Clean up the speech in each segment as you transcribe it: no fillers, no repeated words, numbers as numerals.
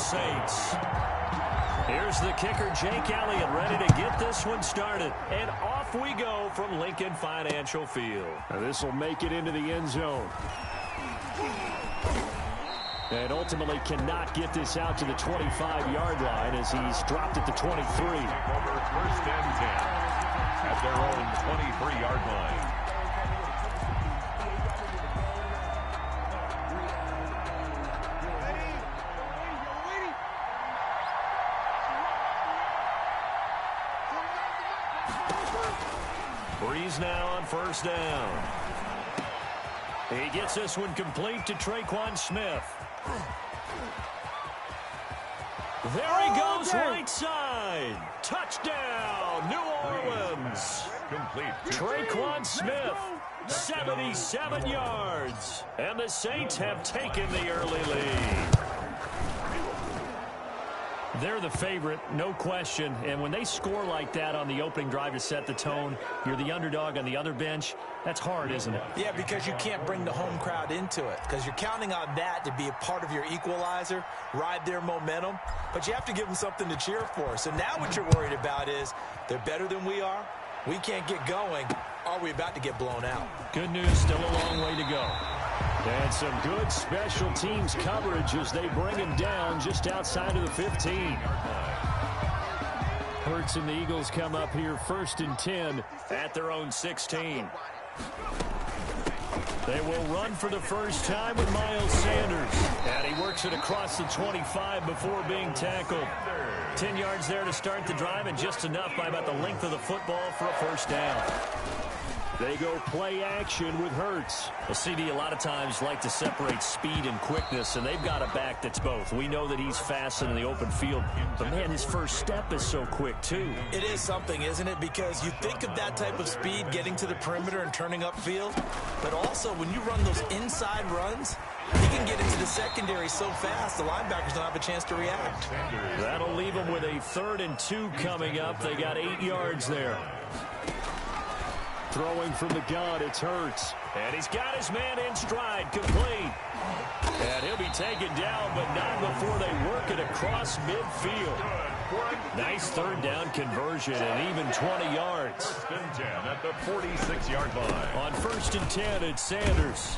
Saints. Here's the kicker, Jake Elliott, ready to get this one started. And off we go from Lincoln Financial Field. Now this will make it into the end zone. And ultimately cannot get this out to the 25-yard line as he's dropped at the 23. First and 10 at their own 23-yard line. Breeze now on first down. He gets this one complete to Tre'Quan Smith. There he goes, right side. Touchdown, New Orleans. Complete. Tre'Quan Smith, 77 yards. And the Saints have taken the early lead. They're the favorite, no question. And when they score like that on the opening drive to set the tone, you're the underdog on the other bench. That's hard, isn't it? Yeah, because you can't bring the home crowd into it, because you're counting on that to be a part of your equalizer, ride their momentum. But you have to give them something to cheer for. So now what you're worried about is they're better than we are. We can't get going. Are we about to get blown out? Good news, still a long way to go. And some good special teams coverage as they bring him down just outside of the 15. Hurts and the Eagles come up here first and 10 at their own 16. They will run for the first time with Miles Sanders. And he works it across the 25 before being tackled. 10 yards there to start the drive, and just enough by about the length of the football for a first down. They go play action with Hurts. Well, CD a lot of times like to separate speed and quickness, and they've got a back that's both. We know that he's fast in the open field, but, man, his first step is so quick, too. It is something, isn't it? Because you think of that type of speed getting to the perimeter and turning upfield, but also when you run those inside runs, he can get into the secondary so fast the linebackers don't have a chance to react. That'll leave them with a 3rd and 2 coming up. They got 8 yards there. Throwing from the gun, it's Hurts. And he's got his man in stride, complete. And he'll be taken down, but not before they work it across midfield. Nice 3rd down conversion and even 20 yards. First and 10 at the 46-yard line. On 1st and 10, it's Sanders.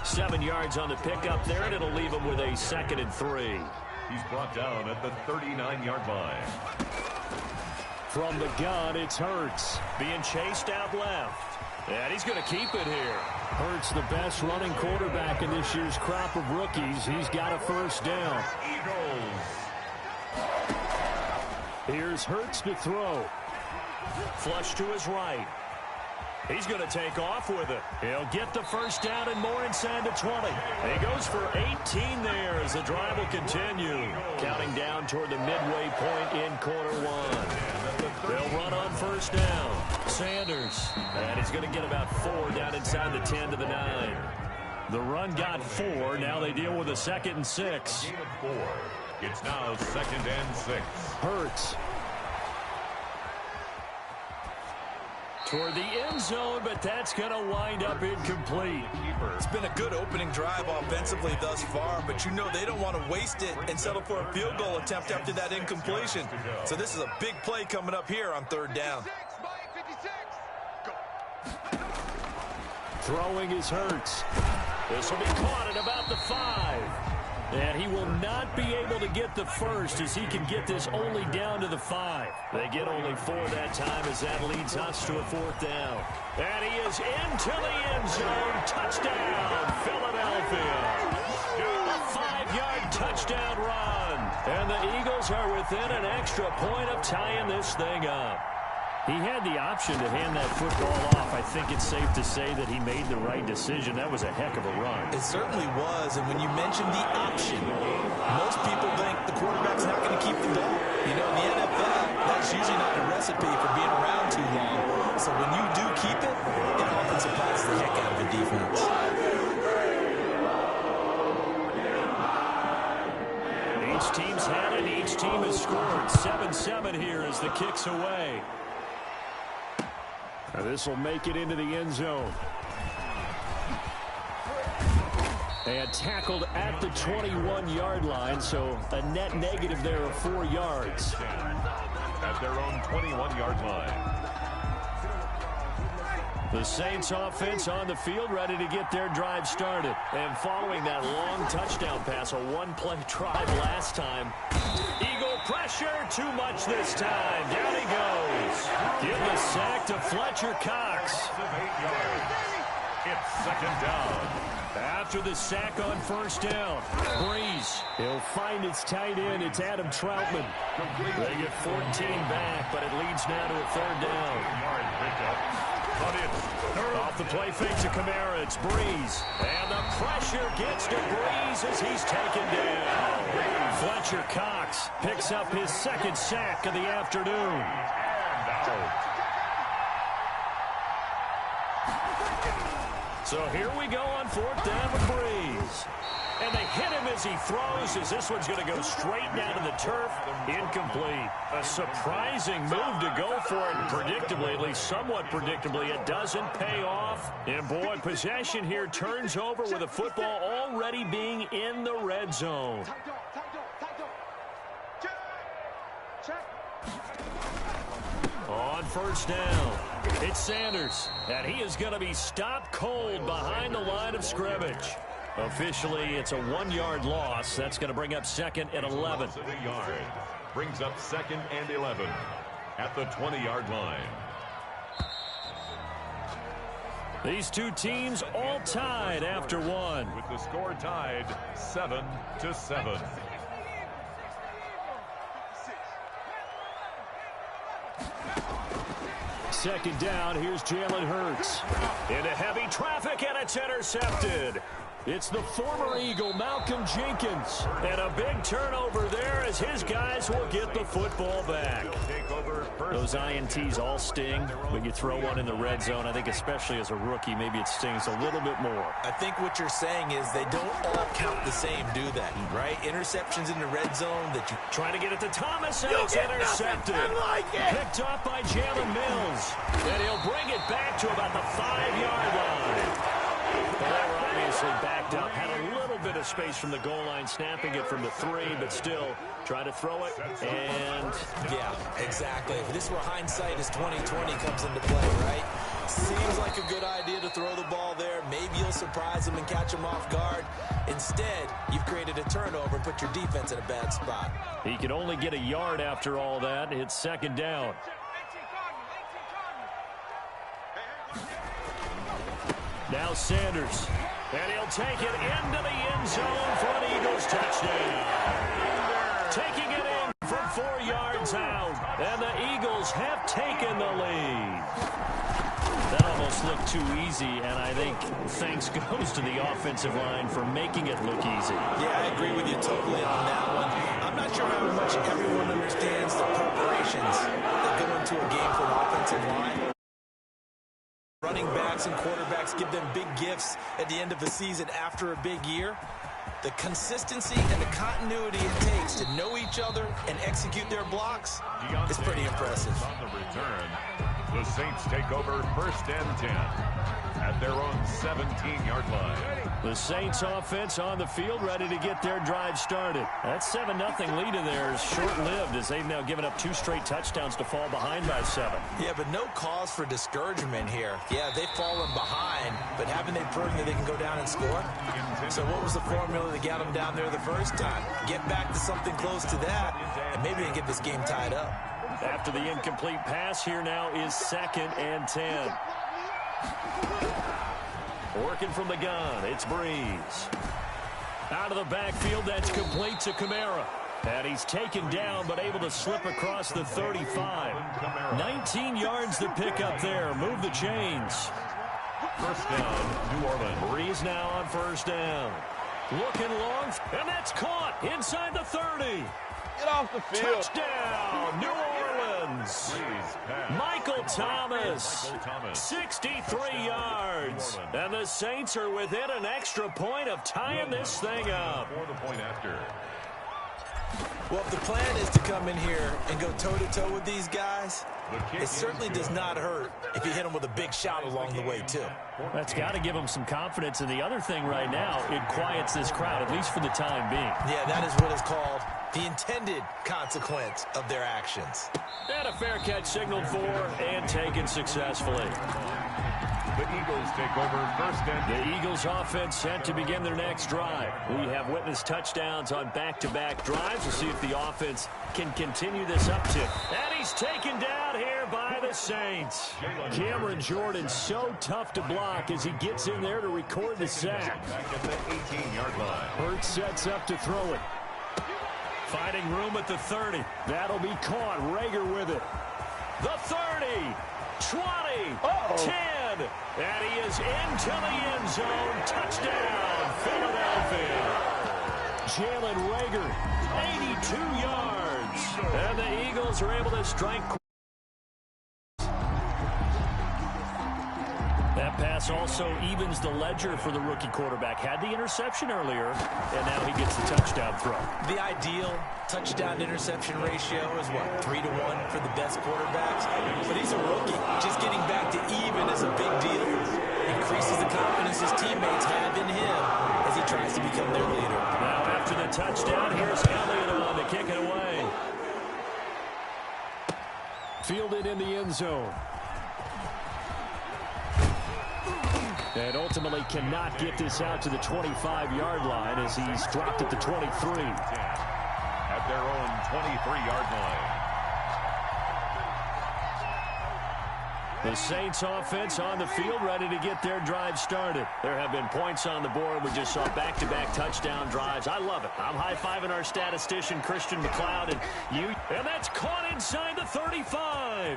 7 yards on the pickup there, and it'll leave him with a 2nd and 3. He's brought down at the 39-yard line. From the gun, it's Hurts. Being chased out left. And he's going to keep it here. Hurts, the best running quarterback in this year's crop of rookies. He's got a first down. Eagles. Here's Hurts to throw. Flush to his right. He's going to take off with it. He'll get the first down and more inside the 20. He goes for 18 there as the drive will continue. Counting down toward the midway point in quarter one. They'll run on first down. Sanders. And he's going to get about 4 down inside the 10 to the 9. The run got 4. Now they deal with a 2nd and 6. Gain of 4. It's now 2nd and 6. Hurts. Toward the end zone, but that's going to wind up incomplete. It's been a good opening drive offensively thus far, but you know they don't want to waste it and settle for a field goal attempt after that incompletion. So this is a big play coming up here on 3rd down. Throwing is Hurts. This will be caught at about the 5. And he will not be able to get the first as he can get this only down to the 5. They get only 4 that time as that leads us to a 4th down. And he is into the end zone. Touchdown, Philadelphia. A 5-yard touchdown run. And the Eagles are within an extra point of tying this thing up. He had the option to hand that football off. I think it's safe to say that he made the right decision. That was a heck of a run. It certainly was, and when you mentioned the option, most people think the quarterback's not going to keep the ball. You know, in the NFL, that's usually not a recipe for being around too long. So when you do keep it, it often surprises the heck out of the defense. Each team's had it. Each team has scored. 7-7 here as the kick's away. Now this will make it into the end zone. And tackled at the 21-yard line, so a net negative there of 4 yards. At their own 21-yard line. The Saints offense on the field, ready to get their drive started. And following that long touchdown pass, a one-play drive last time. Eagle pressure, too much this time. Down he goes. Give the sack to Fletcher Cox. It's second down. After the sack on first down, Breeze. He'll find its tight end. It's Adam Troutman. They get 14 back, but it leads now to a third down. Off the play fake to Kamara. It's Breeze. And the pressure gets to Breeze as he's taken down. Fletcher Cox picks up his second sack of the afternoon. And out. So here we go on fourth down with Breeze. And they hit him as he throws, as this one's going to go straight down to the turf. Incomplete. A surprising move to go for it. Predictably, at least somewhat predictably, it doesn't pay off. And boy, possession here turns over with the football already being in the red zone. On first down, it's Sanders. And he is going to be stopped cold behind the line of scrimmage. Officially, it's a 1-yard loss. That's going to bring up second and 11. Brings up second and 11 at the 20-yard line. These two teams all tied after one. With the score tied 7-7. Second down, here's Jalen Hurts. Into heavy traffic, and it's intercepted. It's the former Eagle, Malcolm Jenkins. And a big turnover there as his guys will get the football back. Those INTs all sting, but you throw one in the red zone. I think especially as a rookie, maybe it stings a little bit more. I think what you're saying is they don't all count the same, do they? Right? Interceptions in the red zone that you... Trying to get it to Thomas, and it's intercepted. Picked off by Jalen Mills. And he'll bring it back to about the 5-yard line. Well, they were obviously backed up. Had a little bit of space from the goal line, snapping it from the 3, but still trying to throw it. And yeah, exactly. If this were hindsight as 2020 comes into play, right? Seems like a good idea to throw the ball there. Maybe you'll surprise them and catch them off guard. Instead, you've created a turnover, put your defense in a bad spot. He can only get a yard after all that. It's second down. Now Sanders, and he'll take it into the end zone for an Eagles touchdown. Taking it in from 4 yards out, and the Eagles have taken the lead. That almost looked too easy, and I think thanks goes to the offensive line for making it look easy. Yeah, I agree with you totally on that one. I'm not sure how much everyone understands the preparations that go into a game for an offensive line. Running backs and quarterbacks give them big gifts at the end of the season after a big year. The consistency and the continuity it takes to know each other and execute their blocks is pretty impressive. On the return, the Saints take over first and 10 at their own 17-yard line. The Saints offense on the field ready to get their drive started. That 7-0 lead of theirs short-lived as they've now given up 2 straight touchdowns to fall behind by 7. Yeah, but no cause for discouragement here. Yeah, they've fallen behind, but haven't they proven that they can go down and score? So what was the formula that got them down there the first time? Get back to something close to that, and maybe they can get this game tied up. After the incomplete pass, here now is second and 10. Working from the gun, it's Breeze. Out of the backfield, that's complete to Kamara. And he's taken down, but able to slip across the 35. 19 yards to pick up there. Move the chains. First down, New Orleans. Breeze now on first down. Looking long, and that's caught inside the 30. Get off the field. Touchdown, New Orleans. Michael Thomas, 63 yards. And the Saints are within an extra point of tying this thing up. For the point after. Well, if the plan is to come in here and go toe-to-toe with these guys, it certainly does not hurt if you hit them with a big shot along the way, too. That's got to give them some confidence. And the other thing right now, it quiets this crowd, at least for the time being. Yeah, that is what is called the intended consequence of their actions. And a fair catch signaled for and taken successfully. The Eagles take over first and The Eagles offense set to begin their next drive. We have witnessed touchdowns on back-to-back drives. We'll see if the offense can continue this uptick. And he's taken down here by the Saints. Cameron Jordan so tough to block as he gets in there to record the sack. back at the 18-yard line. Hurts sets up to throw it. Finding room at the 30. That'll be caught. Rager with it. The 30, 20, 10. And he is into the end zone. Touchdown, Philadelphia. Jalen Rager, 82 yards. And the Eagles are able to strike. That pass also evens the ledger for the rookie quarterback. Had the interception earlier, and now he gets the touchdown throw. The ideal touchdown-interception ratio is, what, 3 to 1 for the best quarterbacks? But he's a rookie. Just getting back to even is a big deal. Increases the confidence his teammates have in him as he tries to become their leader. Now after the touchdown, here's Elliott on to kick it away. Fielded in the end zone. And ultimately cannot get this out to the 25-yard line as he's dropped at the 23. At their own 23-yard line. The Saints offense on the field ready to get their drive started. There have been points on the board. We just saw back-to-back touchdown drives. I love it. I'm high-fiving our statistician, Christian McLeod, and you. And that's caught inside the 35.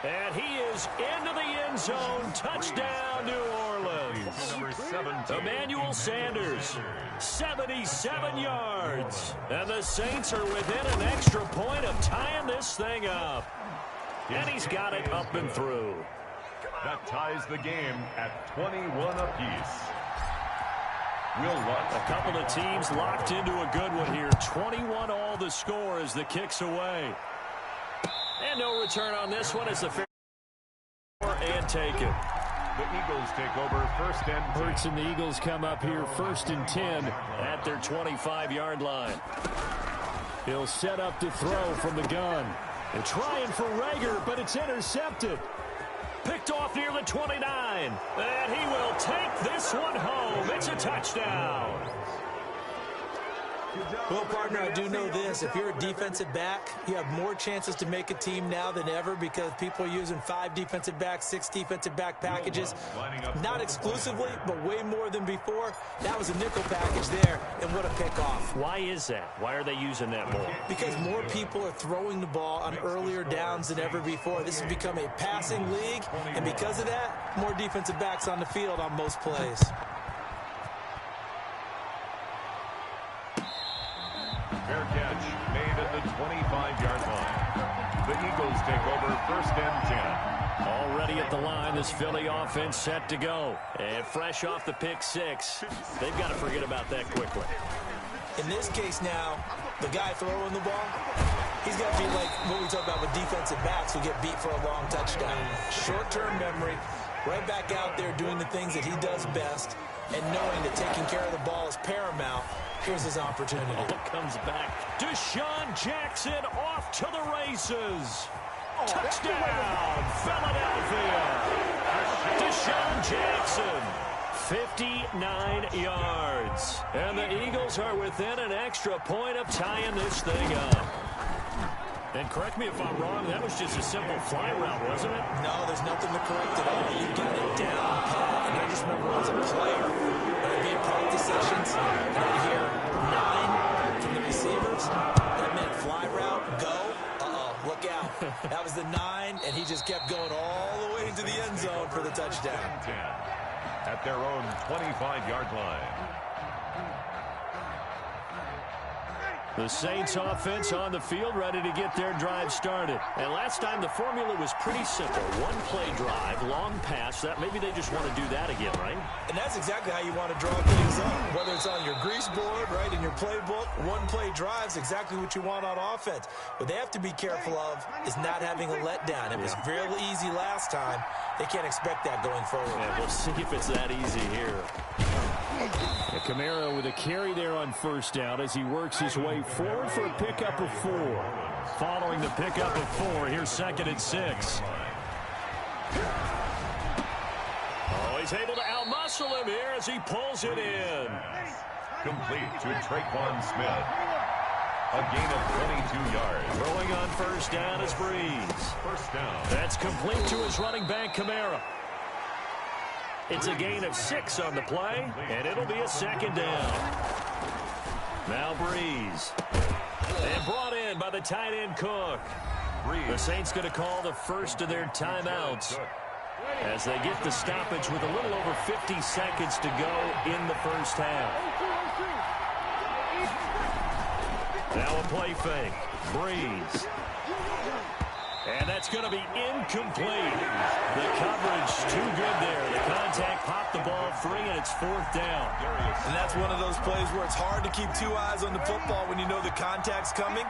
And he is into the end zone. Touchdown, New Orleans. Number 17. Emmanuel Sanders, 77 yards. And the Saints are within an extra point of tying this thing up. And he's got it up and through. That ties the game at 21 apiece. Will Lutz. A couple of teams locked into a good one here. 21 all the score as the kick's away. And no return on this one as the fair and take it. The Eagles take over first and 10. Hurts and the Eagles come up here first and 10 at their 25-yard line. He'll set up to throw from the gun. They're trying for Rager, but it's intercepted. Picked off near the 29. And he will take this one home. It's a touchdown. Well, partner, I do know this. If you're a defensive back, you have more chances to make a team now than ever because people are using 5 defensive backs, 6 defensive back packages. Not exclusively, but way more than before. That was a nickel package there, and what a pick-off. Why is that? Why are they using that more? Because more people are throwing the ball on earlier downs than ever before. This has become a passing league, and because of that, more defensive backs on the field on most plays. Fair catch made at the 25-yard line. The Eagles take over first and 10. Already at the line, this Philly offense set to go. And fresh off the pick 6, they've got to forget about that quickly. In this case now, the guy throwing the ball, he's got to be like what we talk about with defensive backs who get beat for a long touchdown. Short-term memory, right back out there doing the things that he does best, and knowing that taking care of the ball is paramount. Here's his opportunity. Comes back. Deshaun Jackson off to the races. Touchdown, Philadelphia. Deshaun Jackson, 59 yards. And the Eagles are within an extra point of tying this thing up. And correct me if I'm wrong, that was just a simple fly route, wasn't it? No, there's nothing to correct at all. You got it down pat. And I just remember as a player, when I'd be in practice sessions, and I'd hear 9 from the receivers. That meant fly route, go. Look out. That was the 9, and he just kept going all the way into the end zone for the touchdown. 10 at their own 25-yard line. The Saints offense on the field, ready to get their drive started. And last time the formula was pretty simple. One play drive, long pass. That maybe they just want to do that again, right? And that's exactly how you want to draw things up. Whether it's on your grease board, right, in your playbook, one play drives exactly what you want on offense. What they have to be careful of is not having a letdown. It was real easy last time. They can't expect that going forward. Yeah, we'll see if it's that easy here. And Kamara with a carry there on first down as he works his way forward for a pickup of 4. Following the pickup of 4, here's 2nd and 6. Oh, he's able to outmuscle him here as he pulls it in. Complete to Traquan Smith. A gain of 22 yards. Throwing on first down is Breeze. First down. That's complete to his running back, Kamara. It's a gain of 6 on the play, and it'll be a 2nd down. Now Breeze. And brought in by the tight end Cook. The Saints going to call the first of their timeouts as they get the stoppage with a little over 50 seconds to go in the first half. Now a play fake. Breeze. And that's going to be incomplete. The coverage too good there. The contact popped the ball free, and it's 4th down. And that's one of those plays where it's hard to keep 2 eyes on the football when you know the contact's coming,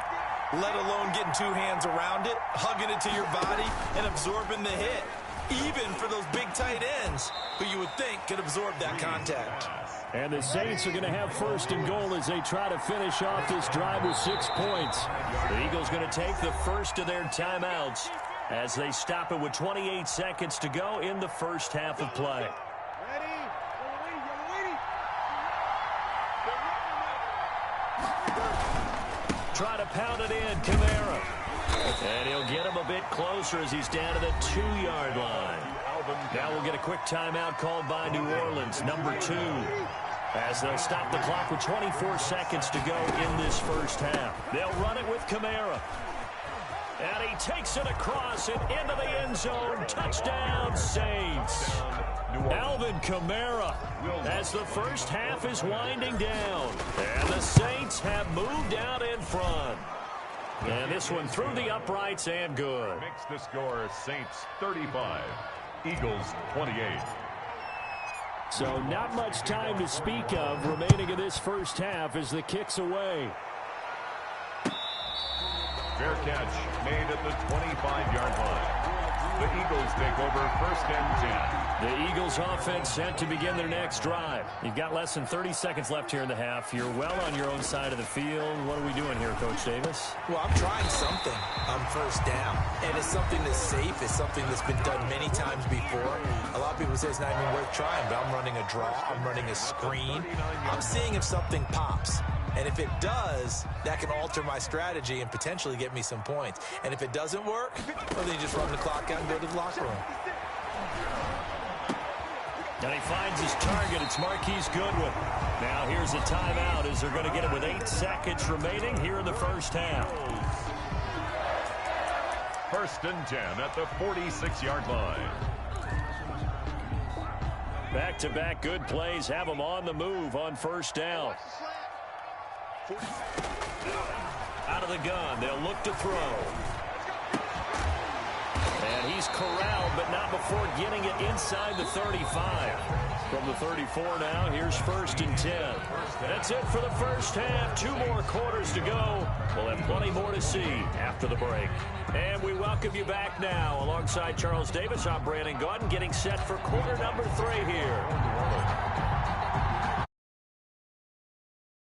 let alone getting 2 hands around it, hugging it to your body, and absorbing the hit. Even for those big tight ends who you would think could absorb that contact. And the Saints are going to have 1st and goal as they try to finish off this drive with 6 points. The Eagles going to take the first of their timeouts as they stop it with 28 seconds to go in the first half of play. Try to pound it in, Kamara. And he'll get him a bit closer as he's down to the 2-yard line. Now we'll get a quick timeout called by New Orleans, number 2, as they'll stop the clock with 24 seconds to go in this first half. They'll run it with Kamara. And he takes it across and into the end zone. Touchdown, Saints. Alvin Kamara as the first half is winding down. And the Saints have moved out in front. And this one through the uprights and good. Makes the score Saints 35, Eagles 28. So not much time to speak of remaining in this first half as the kick's away. Fair catch made at the 25-yard line. The Eagles take over 1st and 10. The Eagles offense set to begin their next drive. You've got less than 30 seconds left here in the half. You're well on your own side of the field. What are we doing here, Coach Davis? Well, I'm trying something on first down. And it's something that's safe. It's something that's been done many times before. A lot of people say it's not even worth trying, but I'm running a draw. I'm running a screen. I'm seeing if something pops. And if it does, that can alter my strategy and potentially get me some points. And if it doesn't work, well, then you just run the clock out and go to the locker room. And he finds his target. It's Marquise Goodwin. Now here's a timeout as they're going to get it with 8 seconds remaining here in the first half. 1st and 10 at the 46-yard line. Back-to-back good plays have them on the move on first down. Out of the gun, they'll look to throw. And he's corralled, but not before getting it inside the 35. From the 34 now, here's 1st and 10. That's it for the first half. 2 more quarters to go. We'll have plenty more to see after the break. And we welcome you back now. Alongside Charles Davis, I'm Brandon Gaudin, getting set for quarter number 3 here.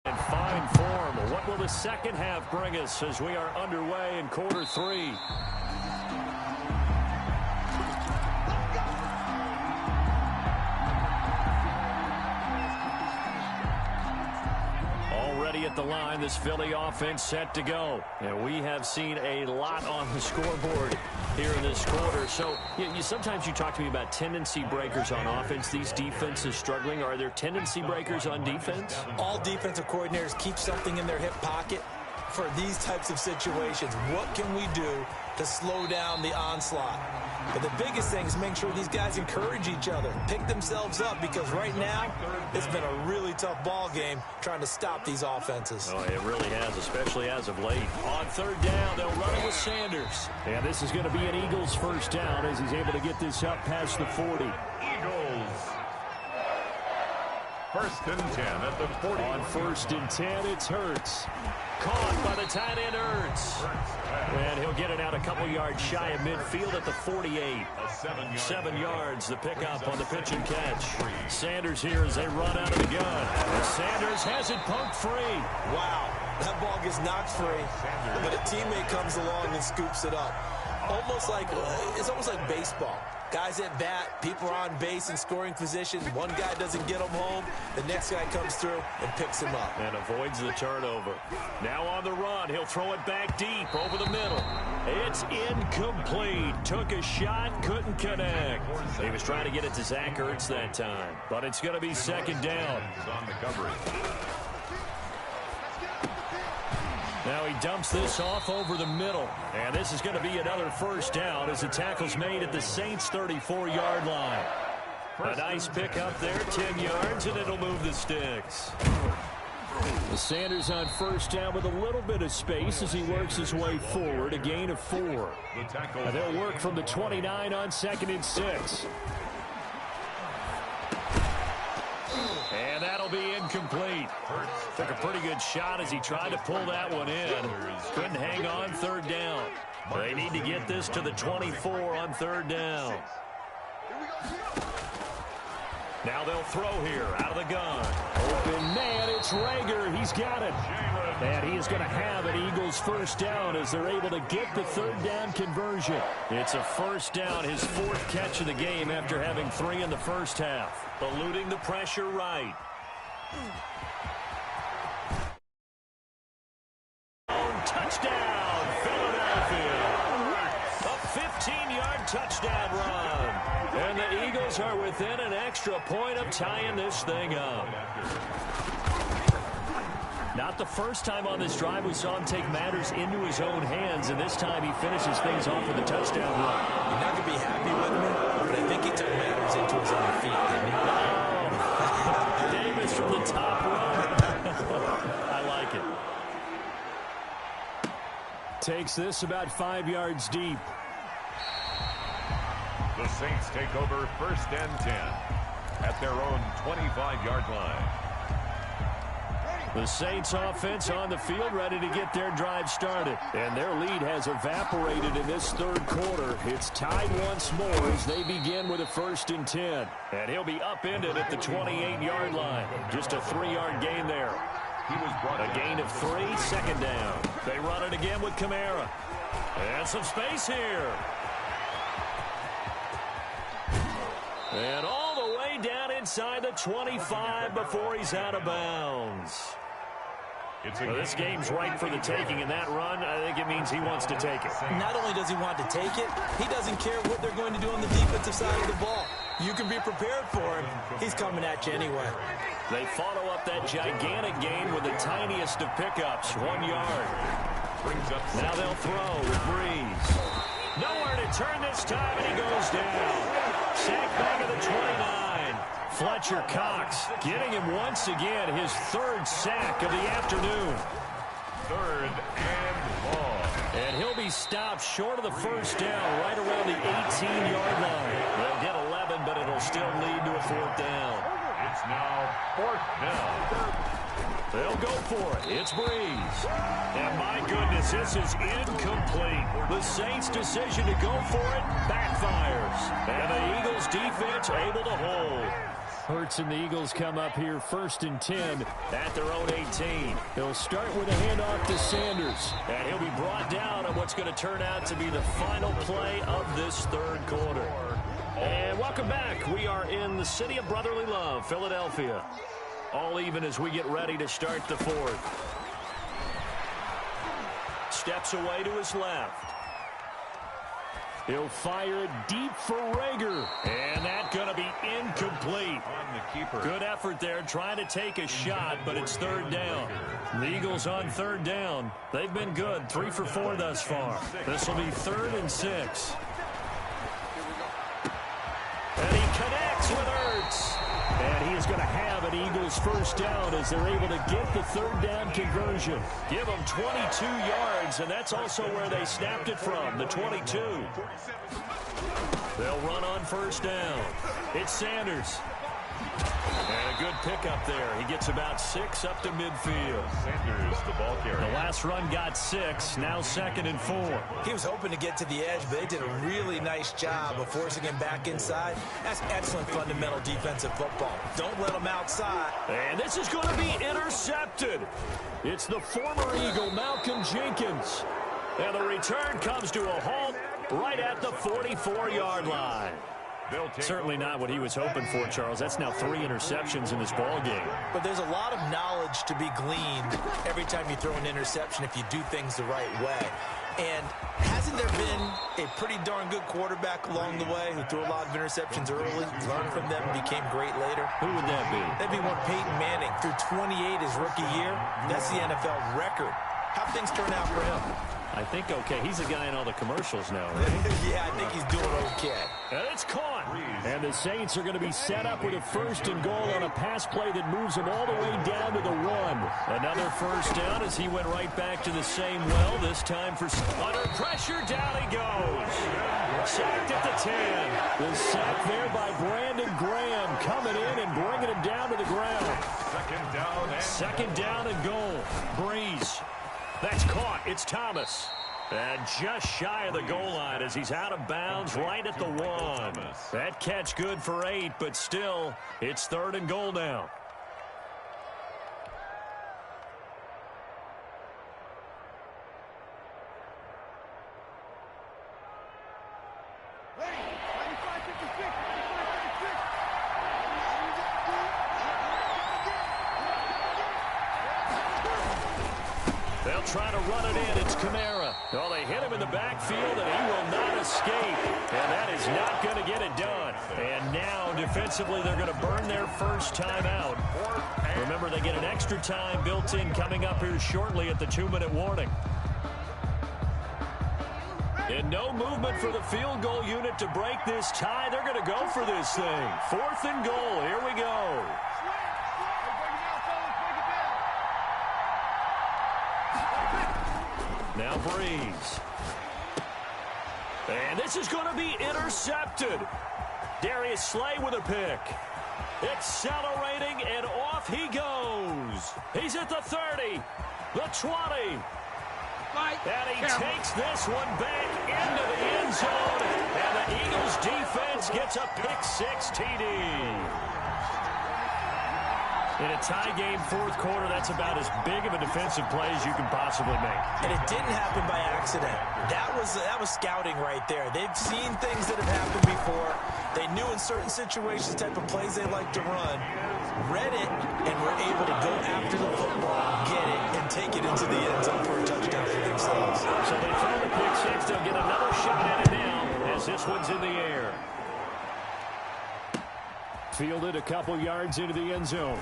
In fine form. What will the second half bring us as we are underway in quarter 3? Already at the line, this Philly offense set to go. And we have seen a lot on the scoreboard here in this quarter. So sometimes you talk to me about tendency breakers on offense. These defenses struggling. Are there tendency breakers on defense? All defensive coordinators keep something in their hip pocket. for these types of situations. What can we do to slow down the onslaught? But the biggest thing is make sure these guys encourage each other, pick themselves up, because right now it's been a really tough ball game trying to stop these offenses. Oh, it really has, especially as of late. On third down, they'll run it with Sanders. And this is going to be an Eagles first down as he's able to get this up past the 40. Eagles. First and 10 at the 40. On first and 10, it's Hurts. Caught by the tight end Hurts. And he'll get it out a couple yards shy of midfield at the 48. 7 yards, the pickup on the pitch and catch. Sanders here as they run out of the gun. And Sanders has it poked free. Wow, that ball gets knocked free, but a teammate comes along and scoops it up. It's almost like baseball. Guys at bat, people are on base in scoring position. One guy doesn't get him home. The next guy comes through and picks him up. And avoids the turnover. Now on the run, he'll throw it back deep over the middle. It's incomplete. Took a shot, couldn't connect. He was trying to get it to Zach Ertz that time. But it's going to be second down. On the coverage. Now he dumps this off over the middle. And this is going to be another first down as the tackle's made at the Saints' 34-yard line. A nice pickup there, 10 yards, and it'll move the sticks. The Sanders on first down with a little bit of space as he works his way forward, a gain of 4. And they'll work from the 29 on 2nd and 6. And that'll be incomplete. Took a pretty good shot as he tried to pull that one in. Couldn't hang on third down. They need to get this to the 24 on third down. Now they'll throw here out of the gun. Open man, it's Rager. He's got it. And he is going to have an Eagles first down as they're able to get the third down conversion. It's a first down, his 4th catch of the game after having 3 in the first half. Eluding the pressure right. Touchdown, Philadelphia. A 15-yard touchdown run. And the Eagles are within an extra point of tying this thing up. Not the first time on this drive we saw him take matters into his own hands, and this time he finishes things off with a touchdown run. You're not going to be happy with me, but I think he took matters into his own feet, didn't he? Oh, Davis from the top row. I like it. Takes this about 5 yards deep. The Saints take over first and 10 at their own 25-yard line. The Saints offense on the field ready to get their drive started. And their lead has evaporated in this third quarter. It's tied once more as they begin with a first and 10. And he'll be upended at the 28-yard line. Just a 3-yard gain there. A gain of 3, second down. They run it again with Kamara. And some space here. And all the way down inside the 25 before he's out of bounds. Well, this game's right for the taking, and that run, I think it means he wants to take it. Not only does he want to take it, he doesn't care what they're going to do on the defensive side of the ball. You can be prepared for him. He's coming at you anyway. They follow up that gigantic gain with the tiniest of pickups, 1 yard. Now they'll throw with Breeze. Nowhere to turn this time, and he goes down. Sack back of the 29. Fletcher Cox getting him once again his 3rd sack of the afternoon. 3rd and long. And he'll be stopped short of the first down right around the 18-yard line. They'll get 11, but it'll still lead to a 4th down. It's now 4th down. They'll go for it. It's Breeze. And my goodness, this is incomplete. The Saints' decision to go for it backfires. And the Eagles' defense able to hold. Hurts and the Eagles come up here first and 10 at their own 18. They'll start with a handoff to Sanders. And he'll be brought down on what's going to turn out to be the final play of this third quarter. And welcome back. We are in the city of brotherly love, Philadelphia. All even as we get ready to start the 4th. Steps away to his left. He'll fire it deep for Rager. And that's going to be incomplete. On the keeper. Good effort there trying to take a shot, but it's 3rd down. The Eagles on third down. They've been good, 3 for 4 thus far. This will be 3rd and 6. And he connects with Ertz. And he is going to have an Eagles first down as they're able to get the 3rd down conversion. Give them 22 yards, and that's also where they snapped it from, the 22. They'll run on first down. It's Sanders. And a good pickup there. He gets about 6 up to midfield. Sanders, the ball carrier. The last run got 6. Now 2nd and 4. He was hoping to get to the edge, but they did a really nice job of forcing him back inside. That's excellent fundamental defensive football. Don't let him outside. And this is going to be intercepted. It's the former Eagle, Malcolm Jenkins. And the return comes to a halt right at the 44-yard line. Certainly not what he was hoping for, Charles. That's now 3 interceptions in this ball game. But there's a lot of knowledge to be gleaned every time you throw an interception if you do things the right way. And hasn't there been a pretty darn good quarterback along the way who threw a lot of interceptions early, learned from them, and became great later? Who would that be? That'd be one Peyton Manning. Threw 28 his rookie year. That's the NFL record. How'd things turn out for him? I think okay. He's the guy in all the commercials now, right? Yeah, I think he's doing okay. And it's caught. And the Saints are going to be set up with a 1st and goal on a pass play that moves them all the way down to the 1. Another first down as he went right back to the same well, this time for under pressure. Down he goes. Sacked at the 10. The sack there by Brandon Graham coming in and bringing him down to the ground. 2nd down and goal. Breeze. That's caught. It's Thomas. And just shy of the goal line as he's out of bounds right at the 1. That catch good for 8, but still, it's 3rd and goal now. They'll try to run it in. It's Kamara. Oh, they hit him in the backfield, and he will not escape. And that is not going to get it done. And now, defensively, they're going to burn their first time out. Remember, they get an extra time built in coming up here shortly at the 2-minute warning. And no movement for the field goal unit to break this tie. They're going to go for this thing. 4th and goal. Here we go. Now Breeze. And this is going to be intercepted. Darius Slay with a pick. Accelerating, and off he goes. He's at the 30, the 20. And he takes this one back into the end zone. And the Eagles defense gets a pick-6 TD. In a tie game, 4th quarter, that's about as big of a defensive play as you can possibly make. And it didn't happen by accident. That was scouting right there. They've seen things that have happened before. They knew in certain situations the type of plays they like to run, read it, and were able to go after the football, get it, and take it into the end zone for a touchdown for themselves. So they throw the pick-6. They'll get another shot at it now as this one's in the air. Fielded a couple yards into the end zone.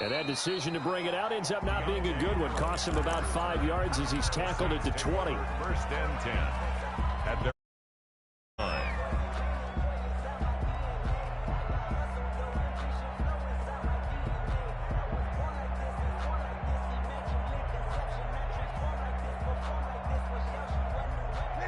And that decision to bring it out ends up not being a good one. Costs him about 5 yards as he's tackled at the 20. 1st and 10 at their line.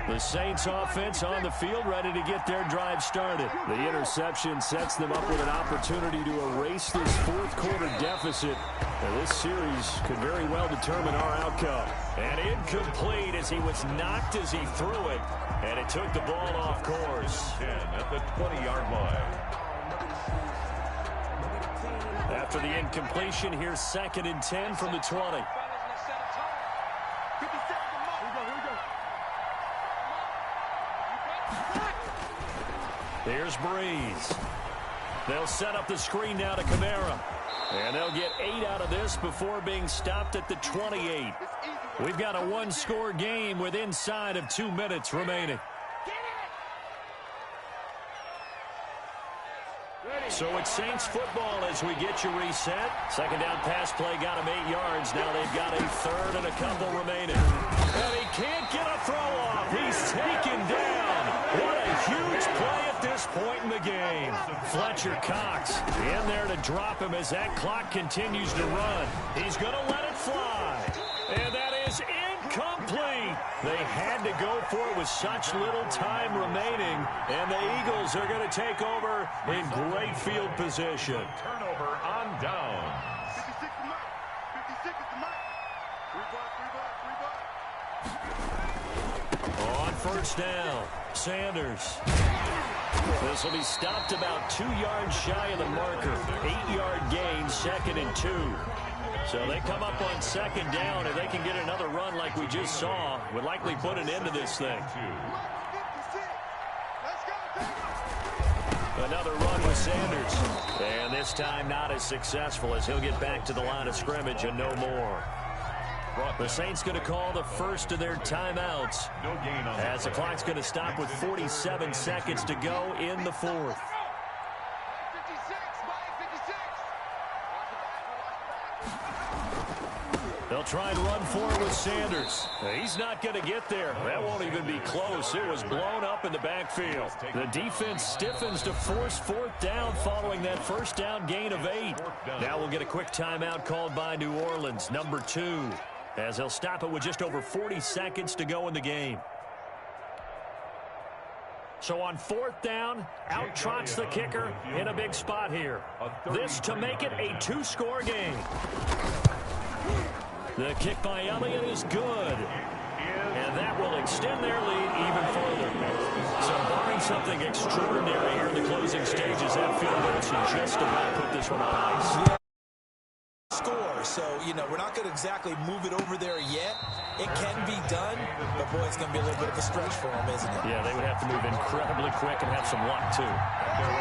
The Saints offense on the field, ready to get their drive started. The interception sets them up with an opportunity to erase this 4th quarter deficit. And this series could very well determine our outcome. And incomplete as he was knocked as he threw it. And it took the ball off course. 10 at the 20-yard line. After the incompletion, here's 2nd and 10 from the 20. Here's Breeze. They'll set up the screen now to Kamara. And they'll get 8 out of this before being stopped at the 28. We've got a one-score game with inside of 2 minutes remaining. So it's Saints football as we get you reset. Second down pass play got him 8 yards. Now they've got a third and a couple remaining. And he can't get a throw off. He's taken down. What a huge play at this point in the game. Fletcher Cox in there to drop him as that clock continues to run. He's going to let it fly. And that is incomplete. They had to go for it with such little time remaining. And the Eagles are going to take over in great field position. Turnover on down. 56 is Mike. 56 is Mike. On first down, Sanders. This will be stopped about 2 yards shy of the marker. 8-yard gain, 2nd and 2. So they come up on second down, and they can get another run like we just saw. Would likely put an end to this thing. Another run with Sanders. And this time not as successful as he'll get back to the line of scrimmage and no more. The Saints going to call the first of their timeouts as the clock's going to stop with 47 seconds to go in the fourth. They'll try and run forward with Sanders. He's not going to get there. That won't even be close. It was blown up in the backfield. The defense stiffens to force fourth down following that first down gain of 8. Now we'll get a quick timeout called by New Orleans, number 2, as they'll stop it with just over 40 seconds to go in the game. So on fourth down, out trots the kicker in a big spot here. This to make it a 2-score game. The kick by Elliott is good. And that will extend their lead even further. So barring something extraordinary here in the closing stages, that field goal should just about put this one on ice. Score, so, we're not going to exactly move it over there yet. It can be done, but, boy, it's going to be a little bit of a stretch for them, isn't it? Yeah, they would have to move incredibly quick and have some luck, too.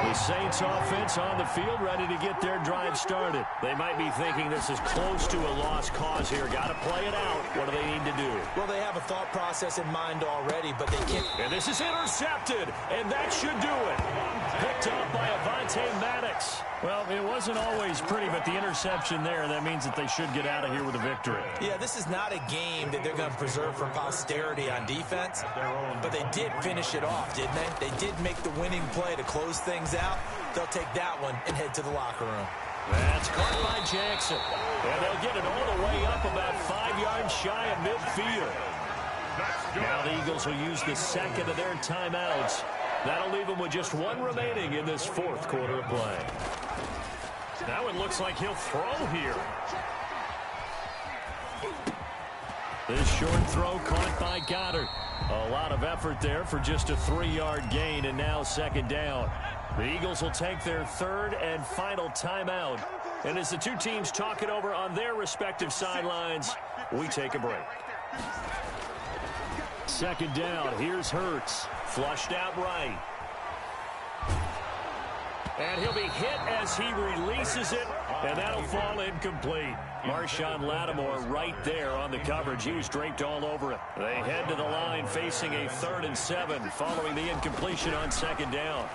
The Saints offense on the field ready to get their drive started. They might be thinking this is close to a lost cause here. Got to play it out. What do they need to do? Well, they have a thought process in mind already, but they can't. And this is intercepted, and that should do it. Picked up by Avonte Maddox. Well, it wasn't always pretty, but the interception there, that means that they should get out of here with a victory. Yeah, this is not a game that they're going to preserve for posterity on defense, but they did finish it off, didn't they? They did make the winning play to close things out. They'll take that one and head to the locker room. That's caught by Jackson. And they'll get it all the way up about 5 yards shy of midfield. Now the Eagles will use the second of their timeouts. That'll leave them with just one remaining in this fourth quarter of play. Now it looks like he'll throw here. This short throw caught by Goddard. A lot of effort there for just a 3-yard gain, and now second down. The Eagles will take their third and final timeout. And as the two teams talk it over on their respective sidelines, we take a break. Second down, here's Hurts. Flushed out right. And he'll be hit as he releases it, and that'll fall incomplete. Marshawn Lattimore right there on the coverage. He was draped all over it. They head to the line facing a 3rd and 7 following the incompletion on second down.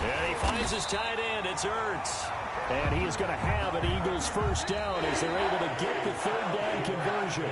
And he finds his tight end. It's Ertz. And he is going to have an Eagles first down as they're able to get the 3rd down conversion.